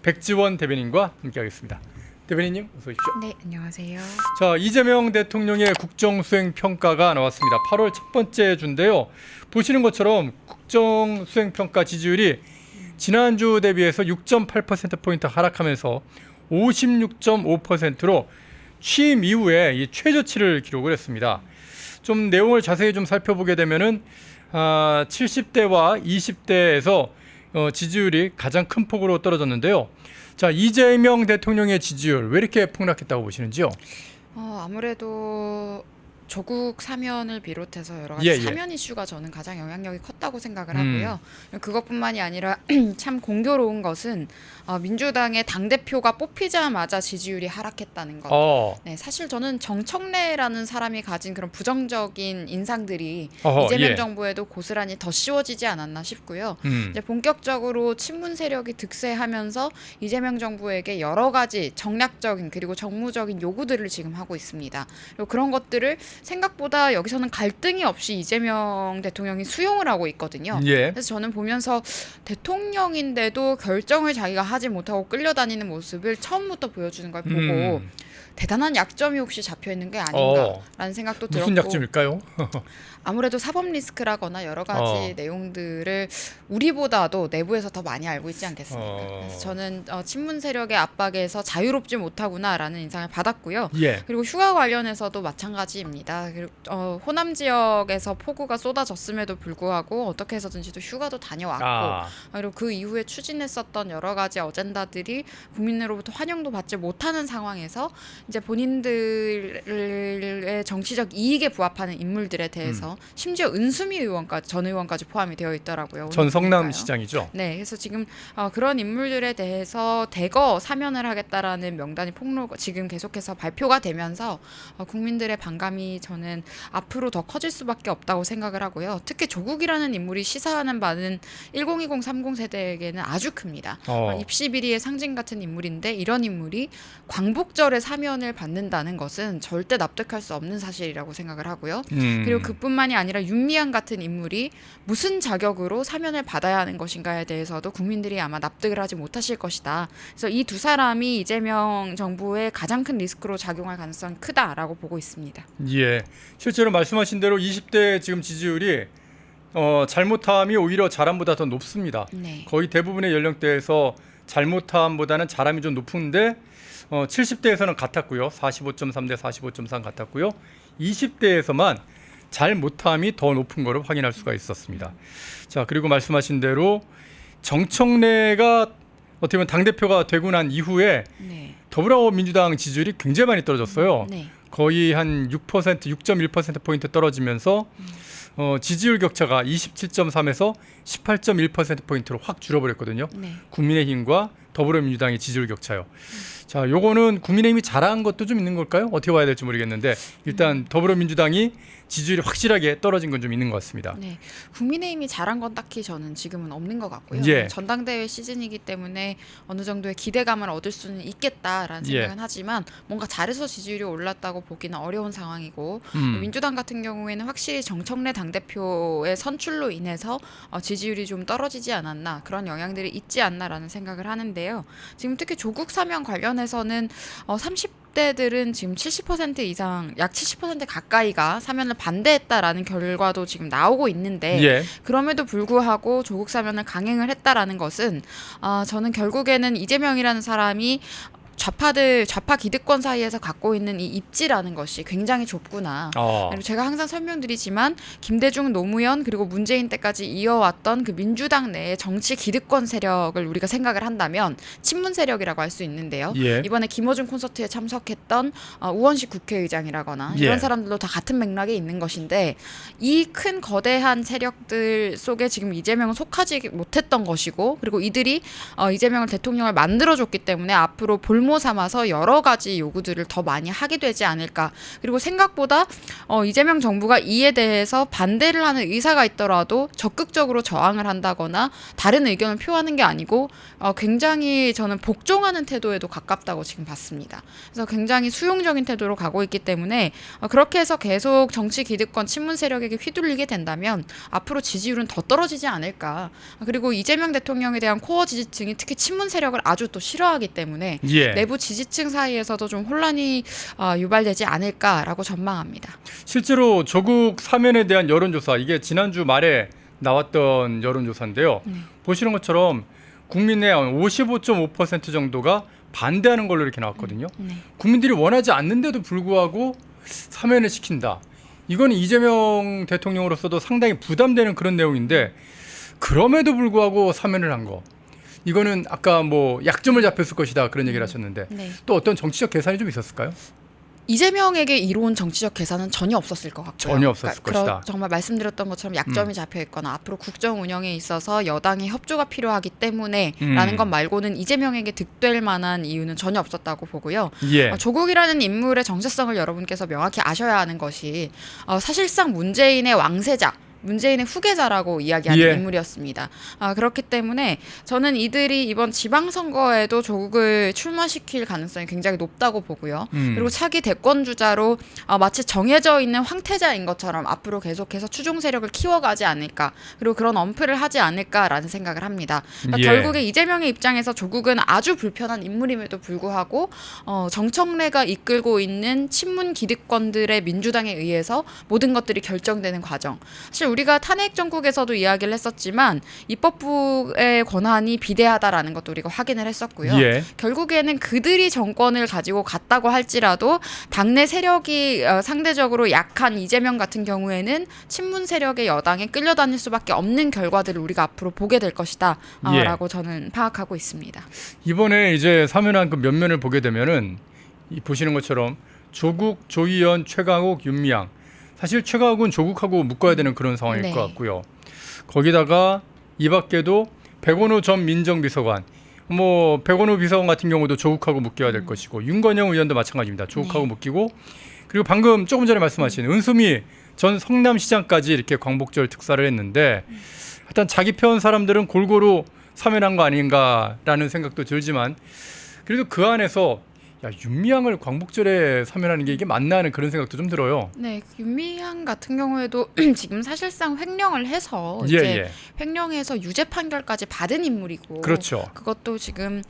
백지원 대변인과 함께하겠습니다. 대변인님 어서 오십시오. 네, 안녕하세요. 자, 이재명 대통령의 국정수행평가가 나왔습니다. 8월 첫 번째 주인데요. 보시는 것처럼 국정수행평가 지지율이 지난주 대비해서 6.8%포인트 하락하면서 56.5%로 취임 이후에 이 최저치를 기록을 했습니다. 좀 내용을 자세히 좀 살펴보게 되면은 70대와 20대에서 지지율이 가장 큰 폭으로 떨어졌는데요. 자, 이재명 대통령의 지지율 왜 이렇게 폭락했다고 보시는지요? 아무래도 조국 사면을 비롯해서 여러 예, 가지 예. 사면 이슈가 저는 가장 영향력이 컸다고 생각을 하고요. 그것뿐만이 아니라 참 공교로운 것은 민주당의 당대표가 뽑히자마자 지지율이 하락했다는 것. 네, 사실 저는 정청래라는 사람이 가진 그런 부정적인 인상들이 이재명 예. 정부에도 고스란히 더 씌워지지 않았나 싶고요. 이제 본격적으로 친문 세력이 득세하면서 이재명 정부에게 여러 가지 정략적인 그리고 정무적인 요구들을 지금 하고 있습니다. 그리고 그런 것들을 생각보다 여기서는 갈등이 없이 이재명 대통령이 수용을 하고 있거든요. 예. 그래서 저는 보면서 대통령인데도 결정을 자기가 하지 못하고 끌려다니는 모습을 처음부터 보여주는 걸 보고 대단한 약점이 혹시 잡혀 있는 게 아닌가라는 생각도 들었고, 무슨 약점일까요? 아무래도 사법 리스크라거나 여러 가지 내용들을 우리보다도 내부에서 더 많이 알고 있지 않겠습니까? 그래서 저는 친문 세력의 압박에서 자유롭지 못하구나라는 인상을 받았고요. 예. 그리고 휴가 관련해서도 마찬가지입니다. 그리고 호남 지역에서 폭우가 쏟아졌음에도 불구하고 어떻게 해서든지 또 휴가도 다녀왔고, 그리고 그 이후에 추진했었던 여러 가지 어젠다들이 국민으로부터 환영도 받지 못하는 상황에서 이제 본인들의 정치적 이익에 부합하는 인물들에 대해서 심지어 은수미 의원까지, 전 의원까지 포함이 되어 있더라고요. 전 성남시장이죠. 네, 그래서 지금 그런 인물들에 대해서 대거 사면을 하겠다라는 명단이 지금 계속해서 발표가 되면서 국민들의 반감이 저는 앞으로 더 커질 수밖에 없다고 생각을 하고요. 특히 조국이라는 인물이 시사하는 바는 1020, 30 세대에게는 아주 큽니다. 입시 비리의 상징 같은 인물인데 이런 인물이 광복절에 사면을 받는다는 것은 절대 납득할 수 없는 사실이라고 생각을 하고요. 그리고 그뿐만이 아니라 윤미향 같은 인물이 무슨 자격으로 사면을 받아야 하는 것인가에 대해서도 국민들이 아마 납득을 하지 못하실 것이다. 그래서 이 두 사람이 이재명 정부의 가장 큰 리스크로 작용할 가능성이 크다라고 보고 있습니다. 예. 실제로 말씀하신 대로 20대 지금 지지율이 잘못함이 오히려 잘함보다 더 높습니다. 네. 거의 대부분의 연령대에서 잘못함보다는 잘함이 좀 높은데 70대에서는 같았고요. 45.3대 45.3 같았고요. 20대에서만 잘못함이 더 높은 거를 확인할 수가 있었습니다. 자, 그리고 말씀하신 대로 정청래가 어떻게 보면 당대표가 되고 난 이후에 더불어민주당 지지율이 굉장히 많이 떨어졌어요. 거의 한 6%, 6.1%포인트 떨어지면서 지지율 격차가 27.3에서 18.1%포인트로 확 줄어버렸거든요. 국민의힘과 더불어민주당의 지지율 격차요. 자, 요거는 국민의힘이 잘한 것도 좀 있는 걸까요? 어떻게 봐야 될지 모르겠는데 일단 더불어민주당이 지지율이 확실하게 떨어진 건 좀 있는 것 같습니다. 네, 국민의힘이 잘한 건 딱히 저는 지금은 없는 것 같고요. 예. 전당대회 시즌이기 때문에 어느 정도의 기대감을 얻을 수는 있겠다라는 생각은 하지만 뭔가 잘해서 지지율이 올랐다고 보기는 어려운 상황이고 민주당 같은 경우에는 확실히 정청래 당대표의 선출로 인해서 지지율이 좀 떨어지지 않았나 그런 영향들이 있지 않나라는 생각을 하는데요. 지금 특히 조국 사면 관련해서는 30대들은 지금 70% 이상, 약 70% 가까이가 사면을 반대했다라는 결과도 지금 나오고 있는데 그럼에도 불구하고 조국 사면을 강행을 했다라는 것은 저는 결국에는 이재명이라는 사람이 좌파 기득권 사이에서 갖고 있는 이 입지라는 것이 굉장히 좁구나. 그리고 제가 항상 설명드리지만 김대중, 노무현 그리고 문재인 때까지 이어왔던 그 민주당 내의 정치 기득권 세력을 우리가 생각을 한다면 친문 세력이라고 할 수 있는데요. 이번에 김어준 콘서트에 참석했던 우원식 국회의장이라거나 이런 사람들도 다 같은 맥락에 있는 것인데 이 큰 거대한 세력들 속에 지금 이재명은 속하지 못했던 것이고 그리고 이들이 이재명을 대통령을 만들어줬기 때문에 앞으로 볼모는 공모 삼아서 여러 가지 요구들을 더 많이 하게 되지 않을까. 그리고 생각보다 이재명 정부가 이에 대해서 반대를 하는 의사가 있더라도 적극적으로 저항을 한다거나 다른 의견을 표하는 게 아니고 굉장히 저는 복종하는 태도에도 가깝다고 지금 봤습니다. 그래서 굉장히 수용적인 태도로 가고 있기 때문에 그렇게 해서 계속 정치 기득권 친문 세력에게 휘둘리게 된다면 앞으로 지지율은 더 떨어지지 않을까. 그리고 이재명 대통령에 대한 코어 지지층이 특히 친문 세력을 아주 또 싫어하기 때문에 예. 내부 지지층 사이에서도 좀 혼란이 유발되지 않을까라고 전망합니다. 실제로 조국 사면에 대한 여론조사, 이게 지난주 말에 나왔던 여론조사인데요. 보시는 것처럼 국민의 55.5% 정도가 반대하는 걸로 이렇게 나왔거든요. 국민들이 원하지 않는데도 불구하고 사면을 시킨다. 이건 이재명 대통령으로서도 상당히 부담되는 그런 내용인데, 그럼에도 불구하고 사면을 한 거. 이거는 아까 뭐 약점을 잡혔을 것이다 그런 얘기를 하셨는데 네. 또 어떤 정치적 계산이 좀 있었을까요? 이재명에게 이로운 정치적 계산은 전혀 없었을 것 같고요. 전혀 없었을 것이다. 정말 말씀드렸던 것처럼 약점이 잡혀 있거나 앞으로 국정 운영에 있어서 여당의 협조가 필요하기 때문에 라는 것 말고는 이재명에게 득될 만한 이유는 전혀 없었다고 보고요. 예. 조국이라는 인물의 정체성을 여러분께서 명확히 아셔야 하는 것이 사실상 문재인의 왕세자, 문재인의 후계자라고 이야기하는 예. 인물이었습니다. 그렇기 때문에 저는 이들이 이번 지방선거에도 조국을 출마시킬 가능성이 굉장히 높다고 보고요. 그리고 차기 대권 주자로 마치 정해져 있는 황태자인 것처럼 앞으로 계속해서 추종 세력을 키워가지 않을까, 그리고 그런 언플을 하지 않을까라는 생각을 합니다. 그러니까 예. 결국에 이재명의 입장에서 조국은 아주 불편한 인물임에도 불구하고 정청래가 이끌고 있는 친문 기득권들의 민주당에 의해서 모든 것들이 결정되는 과정. 사실 우리가 탄핵 정국에서도 이야기를 했었지만 입법부의 권한이 비대하다라는 것도 우리가 확인을 했었고요. 예. 결국에는 그들이 정권을 가지고 갔다고 할지라도 당내 세력이 상대적으로 약한 이재명 같은 경우에는 친문 세력의 여당에 끌려다닐 수밖에 없는 결과들을 우리가 앞으로 보게 될 것이다 예. 라고 저는 파악하고 있습니다. 이번에 이제 사면한 그 면면을 보게 되면은 보시는 것처럼 조국, 조희연, 최강욱, 윤미향, 사실 최강욱은 조국하고 묶어야 되는 그런 상황일 네. 것 같고요. 거기다가 이 밖에도 백원호 전 민정비서관, 뭐 백원호 비서관 같은 경우도 조국하고 묶여야 될 것이고, 윤건영 의원도 마찬가지입니다. 조국하고 네. 묶이고, 그리고 방금 조금 전에 말씀하신 은수미 전 성남시장까지 이렇게 광복절 특사를 했는데, 하여튼 자기 편 사람들은 골고루 사면한 거 아닌가라는 생각도 들지만, 그래도 그 안에서 윤미향을 광복절에 사면하는 게 이게 맞나 하는 그런 생각도 좀 들어요. 네, 윤미향 같은 경우에도 지금 사실상 횡령을 해서 예, 이제 예. 횡령해서 유죄 판결까지 받은 인물이고, 그렇죠. 그것도 지금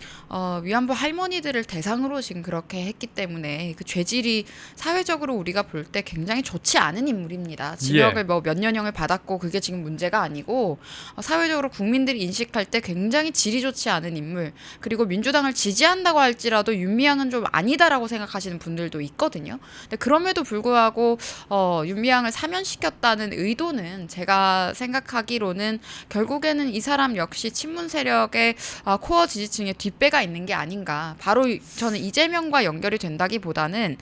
위안부 할머니들을 대상으로 지금 그렇게 했기 때문에 그 죄질이 사회적으로 우리가 볼 때 굉장히 좋지 않은 인물입니다. 징역을 뭐 몇 년형을 받았고 그게 지금 문제가 아니고 사회적으로 국민들이 인식할 때 굉장히 질이 좋지 않은 인물, 그리고 민주당을 지지한다고 할지라도 윤미향은 좀 아니다라고 생각하시는 분들도 있거든요. 근데 그럼에도 불구하고 윤미향을 사면시켰다는 의도는 제가 생각하기로는 결국에는 이 사람 역시 친문 세력의 코어 지지층의 뒷배가 있는 게 아닌가. 바로 저는 이재명과 연결이 된다기보다는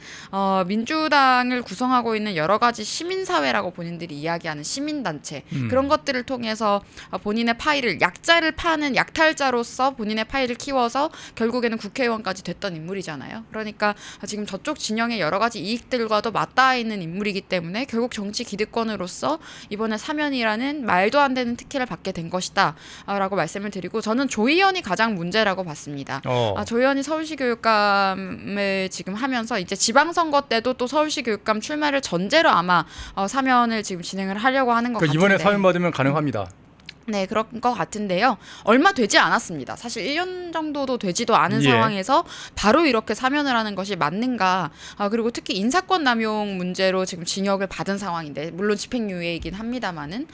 민주당을 구성하고 있는 여러 가지 시민사회라고 본인들이 이야기하는 시민단체, 그런 것들을 통해서 본인의 파일을, 약자를 파는 약탈자로서 본인의 파일을 키워서 결국에는 국회의원까지 됐던 인물이잖아요. 그러니까 지금 저쪽 진영의 여러 가지 이익들과도 맞닿아 있는 인물이기 때문에 결국 정치 기득권으로서 이번에 사면이라는 말도 안 되는 특혜를 받게 된 것이다 라고 말씀을 드리고, 저는 조희연이 가장 문제라고 봤습니다. 조희연이 서울시 교육감을 지금 하면서 이제 지방선거 때도 또 서울시 교육감 출마를 전제로 아마 사면을 지금 진행을 하려고 하는 것 같은데, 이번에 사면 받으면 가능합니다. 네, 그런 것 같은데요. 얼마 되지 않았습니다. 사실 1년 정도도 되지도 않은 예. 상황에서 바로 이렇게 사면을 하는 것이 맞는가. 그리고 특히 인사권 남용 문제로 지금 징역을 받은 상황인데, 물론 집행유예이긴 합니다만은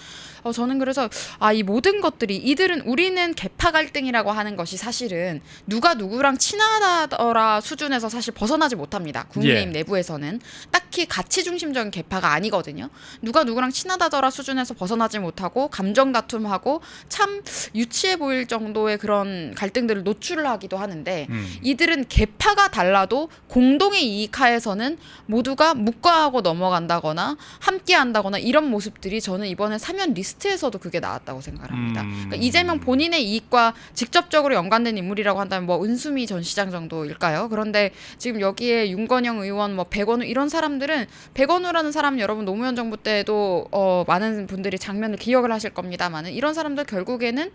저는 그래서 이 모든 것들이 우리는 계파 갈등이라고 하는 것이 사실은 누가 누구랑 친하더라 수준에서 사실 벗어나지 못합니다. 국민의힘 내부에서는 딱히 가치 중심적인 계파가 아니거든요. 누가 누구랑 친하다더라 수준에서 벗어나지 못하고 감정 다툼하고 불구하고 참 유치해 보일 정도의 그런 갈등들을 노출을 하기도 하는데 이들은 계파가 달라도 공동의 이익하에서는 모두가 묵과하고 넘어간다거나 함께한다거나 이런 모습들이 저는 이번에 사면 리스트에서도 그게 나왔다고 생각을 합니다. 그러니까 이재명 본인의 이익과 직접적으로 연관된 인물이라고 한다면 뭐 은수미 전 시장 정도일까요? 그런데 지금 여기에 윤건영 의원, 뭐 백원우 이런 사람들은 백원우라는 사람 여러분 노무현 정부 때도 많은 분들이 장면을 기억을 하실 겁니다만은 이런 사람들 결국에는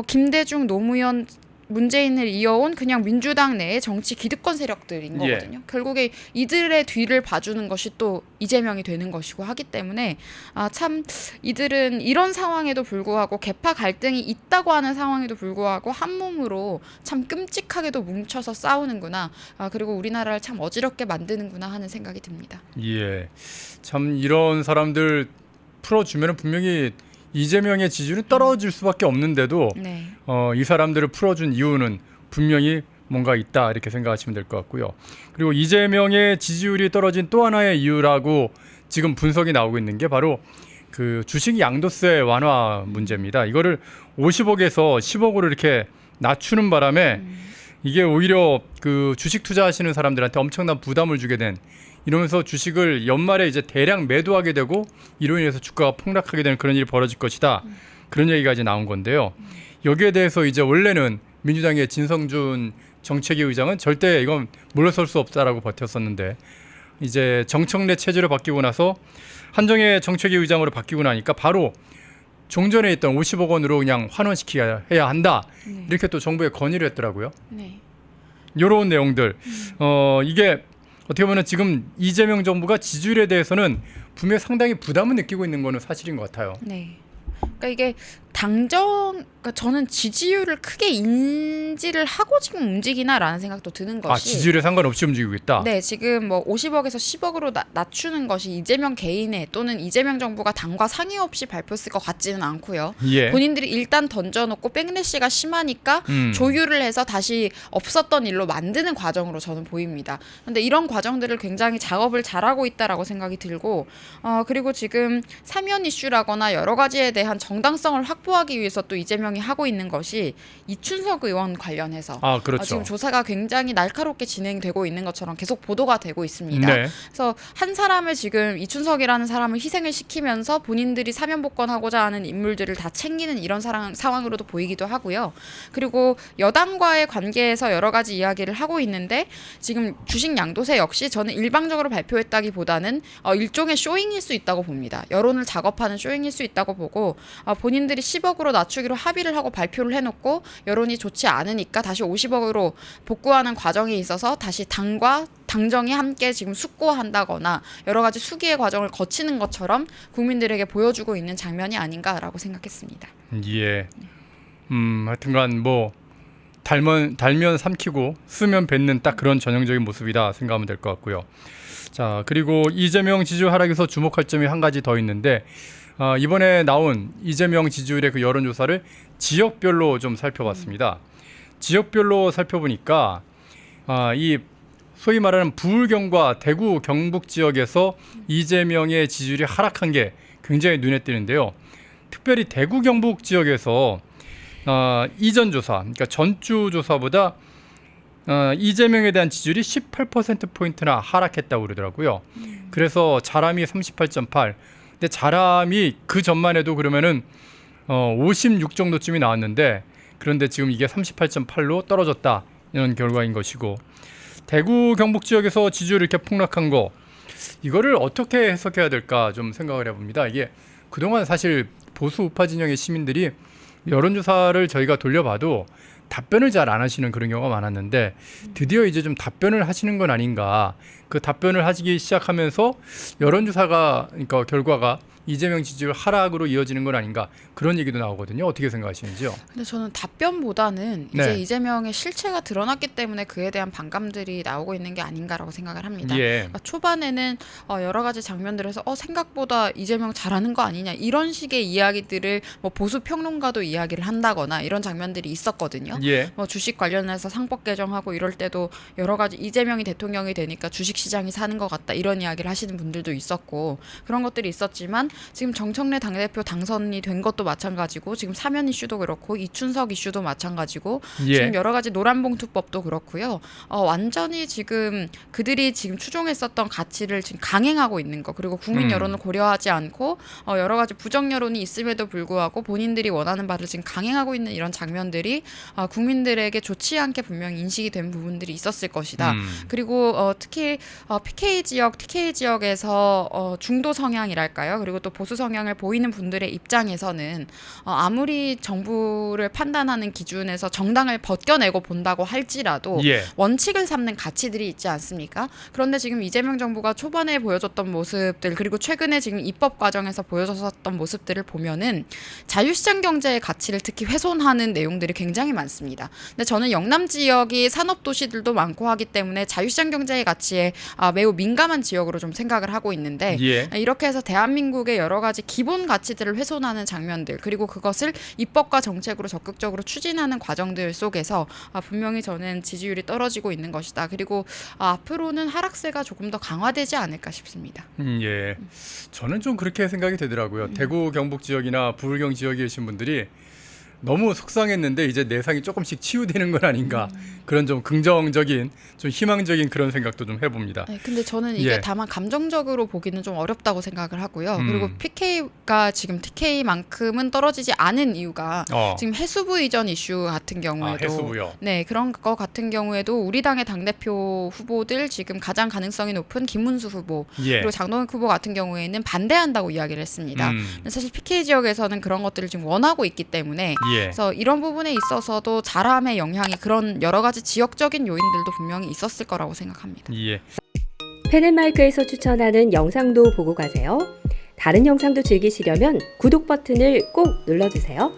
김대중, 노무현, 문재인을 이어온 그냥 민주당 내의 정치 기득권 세력들인 거거든요. 결국에 이들의 뒤를 봐주는 것이 또 이재명이 되는 것이고 하기 때문에 참 이들은 이런 상황에도 불구하고 계파 갈등이 있다고 하는 상황에도 불구하고 한 몸으로 참 끔찍하게도 뭉쳐서 싸우는구나. 그리고 우리나라를 참 어지럽게 만드는구나 하는 생각이 듭니다. 예, 참 이런 사람들 풀어주면 분명히 이재명의 지지율은 떨어질 수밖에 없는데도 네. 이 사람들을 풀어준 이유는 분명히 뭔가 있다 이렇게 생각하시면 될 것 같고요. 그리고 이재명의 지지율이 떨어진 또 하나의 이유라고 지금 분석이 나오고 있는 게 바로 그 주식 양도세 완화 문제입니다. 이거를 50억에서 10억으로 이렇게 낮추는 바람에 이게 오히려 그 주식 투자하시는 사람들한테 엄청난 부담을 주게 된, 이러면서 주식을 연말에 이제 대량 매도하게 되고 이로 인해서 주가가 폭락하게 되는 그런 일이 벌어질 것이다. 그런 얘기가 이제 나온 건데요. 여기에 대해서 이제 원래는 민주당의 진성준 정책위 의장은 절대 이건 물러설 수 없다라고 버텼었는데 이제 정청래 체제로 바뀌고 나서 한정혜 정책위 의장으로 바뀌고 나니까 바로 종전에 있던 50억 원으로 그냥 환원시켜야 한다. 이렇게 또 정부에 건의를 했더라고요. 네. 이런 내용들. 이게 어떻게 보면 지금 이재명 정부가 지지율에 대해서는 분명히 상당히 부담을 느끼고 있는 거는 사실인 것 같아요. 네. 그러니까 이게 그러니까 저는 지지율을 크게 인지를 하고 지금 움직이나라는 생각도 드는 것이. 지지율에 상관없이 움직이고 있다. 네, 지금 뭐 50억에서 10억으로 낮추는 것이 이재명 개인의 또는 이재명 정부가 당과 상의 없이 발표했을 것 같지는 않고요. 예. 본인들이 일단 던져놓고 백래시가 심하니까 조율을 해서 다시 없었던 일로 만드는 과정으로 저는 보입니다. 그런데 이런 과정들을 굉장히 작업을 잘하고 있다라고 생각이 들고, 그리고 지금 사면 이슈라거나 여러 가지에 대한 정당성을 확보하기 위해서 또 이재명이 하고 있는 것이 이춘석 의원 관련해서 그렇죠. 지금 조사가 굉장히 날카롭게 진행되고 있는 것처럼 계속 보도가 되고 있습니다. 네. 그래서 한 사람을 지금 이춘석이라는 사람을 희생을 시키면서 본인들이 사면 복권하고자 하는 인물들을 다 챙기는 이런 상황으로도 보이기도 하고요. 그리고 여당과의 관계에서 여러 가지 이야기를 하고 있는데 지금 주식 양도세 역시 저는 일방적으로 발표했다기보다는 일종의 쇼잉일 수 있다고 봅니다. 여론을 작업하는 쇼잉일 수 있다고 보고 본인들이 10억으로 낮추기로 합의를 하고 발표를 해놓고 여론이 좋지 않으니까 다시 50억으로 복구하는 과정에 있어서 다시 당과 당정이 함께 지금 숙고한다거나 여러 가지 수기의 과정을 거치는 것처럼 국민들에게 보여주고 있는 장면이 아닌가라고 생각했습니다. 예. 하여튼간 뭐 달면 삼키고 쓰면 뱉는 딱 그런 전형적인 모습이다 생각하면 될 것 같고요. 자, 그리고 이재명 지지율 하락에서 주목할 점이 한 가지 더 있는데 이번에 나온 이재명 지지율의 그 여론조사를 지역별로 좀 살펴봤습니다. 지역별로 살펴보니까 이 소위 말하는 부울경과 대구 경북 지역에서 이재명의 지지율이 하락한 게 굉장히 눈에 띄는데요. 특별히 대구 경북 지역에서 이전 조사, 그러니까 전주 조사보다 이재명에 대한 지지율이 18%포인트나 하락했다고 그러더라고요. 그래서 자람이 38.8. 근데 자람이 그 전만 해도 그러면은 56 정도쯤이 나왔는데 그런데 지금 이게 38.8로 떨어졌다. 이런 결과인 것이고, 대구 경북 지역에서 지지율이 이렇게 폭락한 거, 이거를 어떻게 해석해야 될까 좀 생각을 해봅니다. 이게 그동안 사실 보수 우파 진영의 시민들이 여론조사를 저희가 돌려봐도 답변을 잘 안 하시는 그런 경우가 많았는데 드디어 이제 좀 답변을 하시는 건 아닌가. 그 답변을 하시기 시작하면서 여론조사가 그러니까 결과가 이재명 지지율 하락으로 이어지는 건 아닌가, 그런 얘기도 나오거든요. 어떻게 생각하시는지요? 근데 저는 답변보다는 이제 이재명의 실체가 드러났기 때문에 그에 대한 반감들이 나오고 있는 게 아닌가라고 생각을 합니다. 그러니까 초반에는 여러 가지 장면들에서 생각보다 이재명 잘하는 거 아니냐 이런 식의 이야기들을 뭐 보수 평론가도 이야기를 한다거나 이런 장면들이 있었거든요. 뭐 주식 관련해서 상법 개정하고 이럴 때도 여러 가지 이재명이 대통령이 되니까 주식 시장이 사는 것 같다 이런 이야기를 하시는 분들도 있었고 그런 것들이 있었지만 지금 정청래 당대표 당선이 된 것도 마찬가지고 지금 사면 이슈도 그렇고 이춘석 이슈도 마찬가지고 예. 지금 여러 가지 노란봉투법도 그렇고요. 완전히 지금 그들이 지금 추종했었던 가치를 지금 강행하고 있는 거, 그리고 국민 여론을 고려하지 않고 여러 가지 부정 여론이 있음에도 불구하고 본인들이 원하는 바를 지금 강행하고 있는 이런 장면들이 국민들에게 좋지 않게 분명히 인식이 된 부분들이 있었을 것이다. 그리고 특히 TK 지역에서 중도 성향이랄까요? 그리고 또 보수 성향을 보이는 분들의 입장에서는 아무리 정부를 판단하는 기준에서 정당을 벗겨내고 본다고 할지라도 예. 원칙을 삼는 가치들이 있지 않습니까? 그런데 지금 이재명 정부가 초반에 보여줬던 모습들, 그리고 최근에 지금 입법 과정에서 보여줬었던 모습들을 보면은 자유시장 경제의 가치를 특히 훼손하는 내용들이 굉장히 많습니다. 근데 저는 영남 지역이 산업 도시들도 많고 하기 때문에 자유시장 경제의 가치에 매우 민감한 지역으로 좀 생각을 하고 있는데 예. 이렇게 해서 대한민국의 여러 가지 기본 가치들을 훼손하는 장면들, 그리고 그것을 입법과 정책으로 적극적으로 추진하는 과정들 속에서 분명히 저는 지지율이 떨어지고 있는 것이다. 그리고 앞으로는 하락세가 조금 더 강화되지 않을까 싶습니다. 예. 저는 좀 그렇게 생각이 되더라고요. 대구 경북 지역이나 부울경 지역에 계신 분들이 너무 속상했는데 이제 내상이 조금씩 치유되는 건 아닌가, 그런 좀 긍정적인, 좀 희망적인 그런 생각도 좀 해봅니다. 네, 근데 저는 이게 예. 다만 감정적으로 보기는 좀 어렵다고 생각을 하고요. 그리고 PK가 지금 TK만큼은 떨어지지 않은 이유가 지금 해수부 이전 이슈 같은 경우에도 해수부요. 네, 그런 거 같은 경우에도 우리 당의 당대표 후보들 지금 가장 가능성이 높은 김문수 후보, 예. 그리고 장동혁 후보 같은 경우에는 반대한다고 이야기를 했습니다. 근데 사실 PK 지역에서는 그런 것들을 지금 원하고 있기 때문에 예. 그래서 이런 부분에 있어서도 잘함의 영향이, 그런 여러 가지 지역적인 요인들도 분명히 있었을 거라고 생각합니다. 예. 펜앤마이크에서 추천하는 영상도 보고 가세요. 다른 영상도 즐기시려면 구독 버튼을 꼭 눌러주세요.